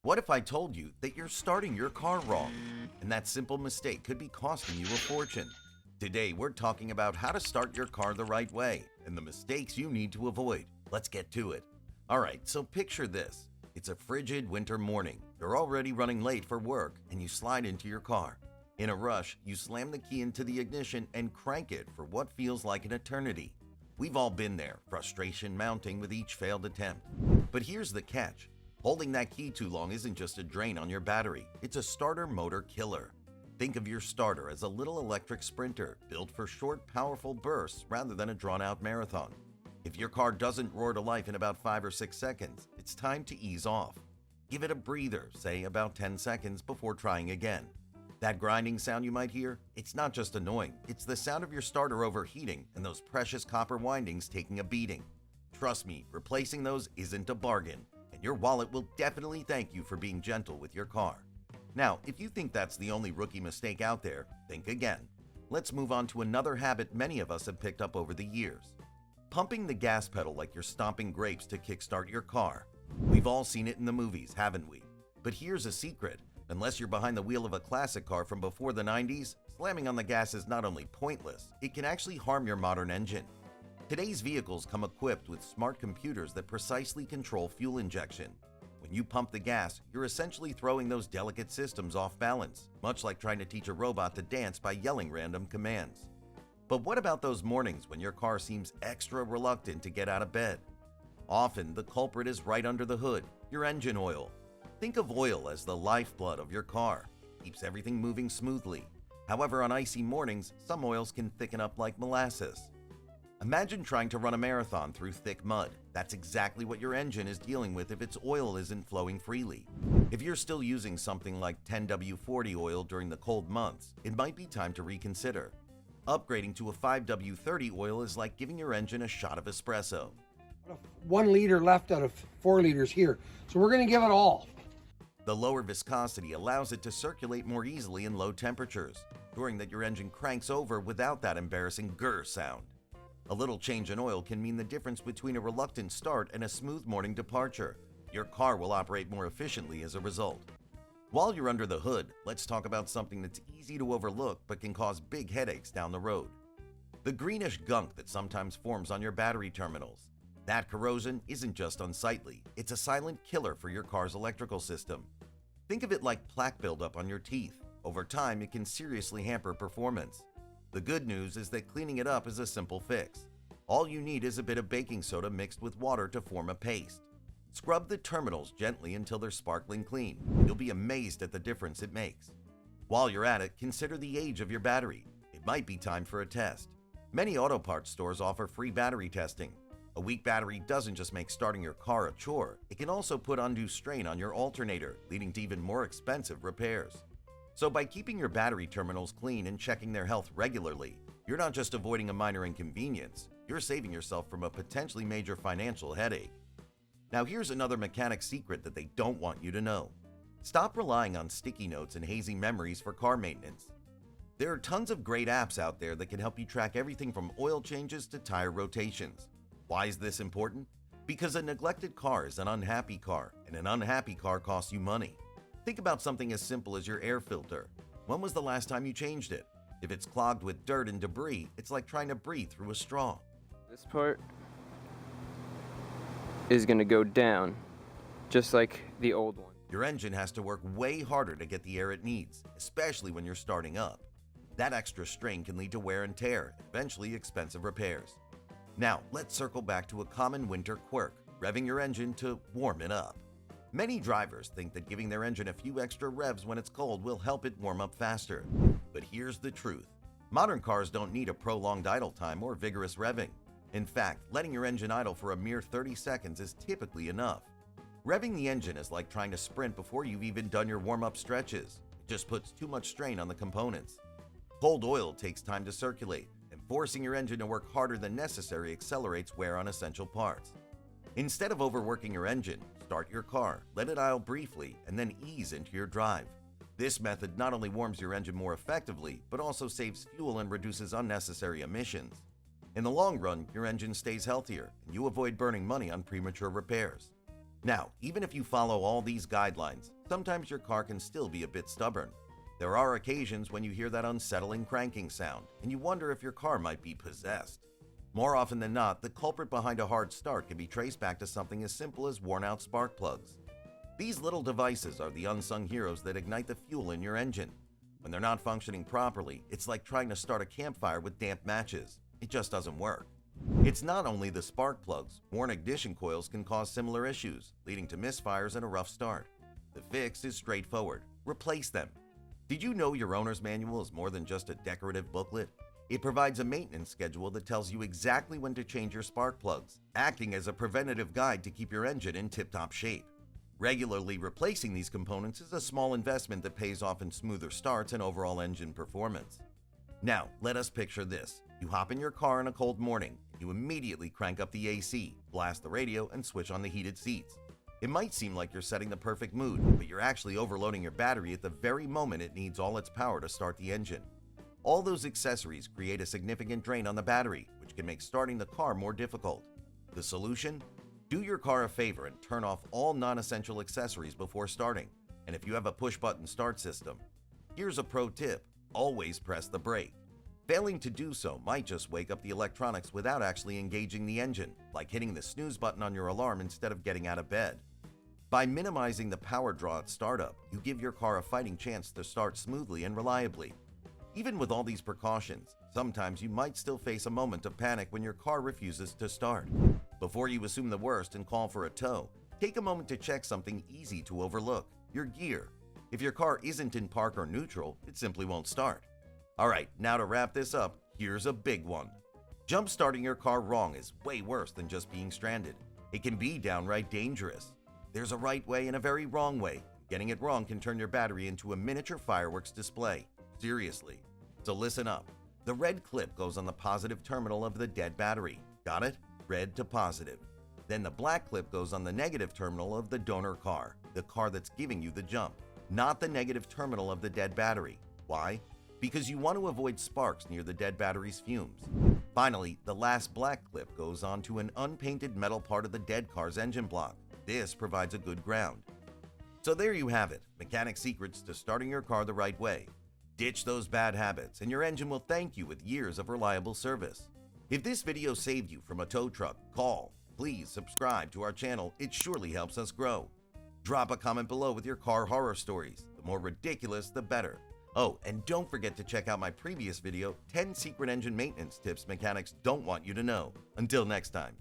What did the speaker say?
What if I told you that you're starting your car wrong, and that simple mistake could be costing you a fortune? Today, we're talking about how to start your car the right way and the mistakes you need to avoid. Let's get to it. Alright, so picture this. It's a frigid winter morning. You're already running late for work, and you slide into your car. In a rush, you slam the key into the ignition and crank it for what feels like an eternity. We've all been there, frustration mounting with each failed attempt. But here's the catch. Holding that key too long isn't just a drain on your battery, it's a starter motor killer. Think of your starter as a little electric sprinter built for short, powerful bursts rather than a drawn-out marathon. If your car doesn't roar to life in about 5 or 6 seconds, it's time to ease off. Give it a breather, say about 10 seconds before trying again. That grinding sound you might hear, it's not just annoying, it's the sound of your starter overheating and those precious copper windings taking a beating. Trust me, replacing those isn't a bargain. Your wallet will definitely thank you for being gentle with your car. Now, if you think that's the only rookie mistake out there, think again. Let's move on to another habit many of us have picked up over the years. Pumping the gas pedal like you're stomping grapes to kickstart your car. We've all seen it in the movies, haven't we? But here's a secret. Unless you're behind the wheel of a classic car from before the 90s, slamming on the gas is not only pointless, it can actually harm your modern engine. Today's vehicles come equipped with smart computers that precisely control fuel injection. When you pump the gas, you're essentially throwing those delicate systems off balance, much like trying to teach a robot to dance by yelling random commands. But what about those mornings when your car seems extra reluctant to get out of bed? Often, the culprit is right under the hood, your engine oil. Think of oil as the lifeblood of your car. It keeps everything moving smoothly. However, on icy mornings, some oils can thicken up like molasses. Imagine trying to run a marathon through thick mud. That's exactly what your engine is dealing with if its oil isn't flowing freely. If you're still using something like 10W40 oil during the cold months, it might be time to reconsider. Upgrading to a 5W30 oil is like giving your engine a shot of espresso. 1 liter left out of 4 liters here, so we're going to give it all. The lower viscosity allows it to circulate more easily in low temperatures, ensuring that your engine cranks over without that embarrassing grr sound. A little change in oil can mean the difference between a reluctant start and a smooth morning departure. Your car will operate more efficiently as a result. While you're under the hood, let's talk about something that's easy to overlook but can cause big headaches down the road. The greenish gunk that sometimes forms on your battery terminals. That corrosion isn't just unsightly, it's a silent killer for your car's electrical system. Think of it like plaque buildup on your teeth. Over time, it can seriously hamper performance. The good news is that cleaning it up is a simple fix. All you need is a bit of baking soda mixed with water to form a paste. Scrub the terminals gently until they're sparkling clean. You'll be amazed at the difference it makes. While you're at it, consider the age of your battery. It might be time for a test. Many auto parts stores offer free battery testing. A weak battery doesn't just make starting your car a chore, it can also put undue strain on your alternator, leading to even more expensive repairs. So by keeping your battery terminals clean and checking their health regularly, you're not just avoiding a minor inconvenience, you're saving yourself from a potentially major financial headache. Now here's another mechanic secret that they don't want you to know. Stop relying on sticky notes and hazy memories for car maintenance. There are tons of great apps out there that can help you track everything from oil changes to tire rotations. Why is this important? Because a neglected car is an unhappy car, and an unhappy car costs you money. Think about something as simple as your air filter. When was the last time you changed it? If it's clogged with dirt and debris, it's like trying to breathe through a straw. This part is going to go down, just like the old one. Your engine has to work way harder to get the air it needs, especially when you're starting up. That extra strain can lead to wear and tear, eventually expensive repairs. Now, let's circle back to a common winter quirk, revving your engine to warm it up. Many drivers think that giving their engine a few extra revs when it's cold will help it warm up faster. But here's the truth. Modern cars don't need a prolonged idle time or vigorous revving. In fact, letting your engine idle for a mere 30 seconds is typically enough. Revving the engine is like trying to sprint before you've even done your warm-up stretches. It just puts too much strain on the components. Cold oil takes time to circulate, and forcing your engine to work harder than necessary accelerates wear on essential parts. Instead of overworking your engine, start your car, let it idle briefly, and then ease into your drive. This method not only warms your engine more effectively, but also saves fuel and reduces unnecessary emissions. In the long run, your engine stays healthier, and you avoid burning money on premature repairs. Now, even if you follow all these guidelines, sometimes your car can still be a bit stubborn. There are occasions when you hear that unsettling cranking sound, and you wonder if your car might be possessed. More often than not, the culprit behind a hard start can be traced back to something as simple as worn-out spark plugs. These little devices are the unsung heroes that ignite the fuel in your engine. When they're not functioning properly, it's like trying to start a campfire with damp matches. It just doesn't work. It's not only the spark plugs. Worn ignition coils can cause similar issues, leading to misfires and a rough start. The fix is straightforward. Replace them. Did you know your owner's manual is more than just a decorative booklet? It provides a maintenance schedule that tells you exactly when to change your spark plugs, acting as a preventative guide to keep your engine in tip-top shape. Regularly replacing these components is a small investment that pays off in smoother starts and overall engine performance. Now, let us picture this. You hop in your car on a cold morning. You immediately crank up the AC, blast the radio, and switch on the heated seats. It might seem like you're setting the perfect mood, but you're actually overloading your battery at the very moment it needs all its power to start the engine. All those accessories create a significant drain on the battery, which can make starting the car more difficult. The solution? Do your car a favor and turn off all non-essential accessories before starting. And if you have a push-button start system, here's a pro tip: always press the brake. Failing to do so might just wake up the electronics without actually engaging the engine, like hitting the snooze button on your alarm instead of getting out of bed. By minimizing the power draw at startup, you give your car a fighting chance to start smoothly and reliably. Even with all these precautions, sometimes you might still face a moment of panic when your car refuses to start. Before you assume the worst and call for a tow, take a moment to check something easy to overlook: your gear. If your car isn't in park or neutral, it simply won't start. Alright, now to wrap this up, here's a big one. Jump starting your car wrong is way worse than just being stranded. It can be downright dangerous. There's a right way and a very wrong way. Getting it wrong can turn your battery into a miniature fireworks display. Seriously. So listen up. The red clip goes on the positive terminal of the dead battery. Got it? Red to positive. Then the black clip goes on the negative terminal of the donor car, the car that's giving you the jump, not the negative terminal of the dead battery. Why? Because you want to avoid sparks near the dead battery's fumes. Finally, the last black clip goes onto an unpainted metal part of the dead car's engine block. This provides a good ground. So there you have it, mechanic secrets to starting your car the right way. Ditch those bad habits and your engine will thank you with years of reliable service. If this video saved you from a tow truck, call. Please subscribe to our channel, it surely helps us grow. Drop a comment below with your car horror stories. The more ridiculous, the better. Oh, and don't forget to check out my previous video, 10 secret engine maintenance tips mechanics don't want you to know. Until next time.